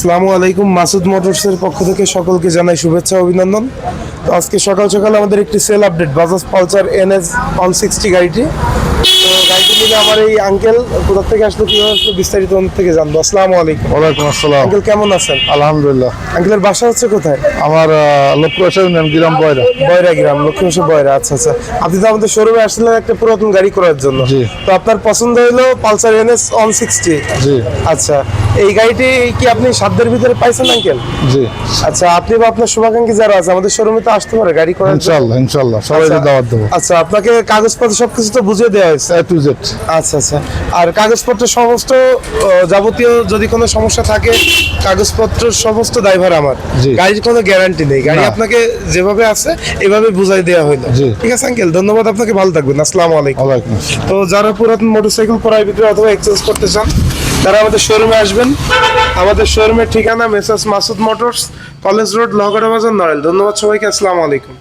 আসসালামু আলাইকুম। মাসুদ মোটরসের পক্ষ থেকে সকলকে জানাই শুভেচ্ছা অভিনন্দন। তো আজকে সকাল সকাল আমাদের একটি sell update, Bajaj Pulsar NS 160 গাড়িটি। তো গাড়িটি নিয়ে আমার এই আঙ্কেল কোথা থেকে আসলো, কীভাবে আসলো, বিস্তারিত ওনার থেকে জানবো। আসসালামু আলাইকুম। ওয়ালাইকুম আসসালাম। আঙ্কেল কেমন আছেন? আলহামদুলিল্লাহ। আঙ্কেলের বাসা হচ্ছে কোথায়? আমার লক্ষ্মী গ্রাম বয়রা। বয়রা গ্রাম, লক্ষ্মীবাসী বয়রা। আচ্ছা আচ্ছা, আপনি তো আমাদের শোরুমে আসলেন একটা পুরাতন গাড়ি করার জন্য। জি। তো আপনার পছন্দ হলো পালসার NS 160। জি আচ্ছা, এই গাড়িটি কি আপনি সাধ্যের ভিতরে পাইছেন আঙ্কেল? জি আচ্ছা, আপনি বা আপনার শুভাকাঙ্ক্ষী যারা আছে আমাদের শোরুমে তো আসতে পারে গাড়ি করার জন্য। ইনশাআল্লাহ ইনশাআল্লাহ সবাইকে দাওয়াত দেবো। আচ্ছা, আপনাকে কাগজপত্র সবকিছু তো বুঝিয়ে দেওয়া হয়েছে। A to Z। আচ্ছা আচ্ছা, আর কাগজপত্র সমস্ত যাবতীয় যদি কোনো সমস্যা থাকে, কাগজপত্র সমস্ত দায়ভার আমার। জি। গাড়ির কোনো গ্যারান্টি নেই, গাড়ি না। আপনাকে যেভাবে আছে এভাবে বুঝাই দেওয়া হলো। জি। ঠিক আছে আঙ্কেল, ধন্যবাদ আপনাকে, ভালো থাকবেন। আসসালামু আলাইকুম। ওয়ালাইকুম আসসালাম। তো যারা পুরাতন মোটরসাইকেল ক্রয় বিক্রয় অথবা এক্সচেঞ্জ করতে চান, তারা আমাদের শোরুমে আসবেন। আমাদের শোরুমের ঠিকানা messrs Masud motors, college road, Lohagara Bazar, Narail. ধন্যবাদ সবাইকে। আসসালামু আলাইকুম।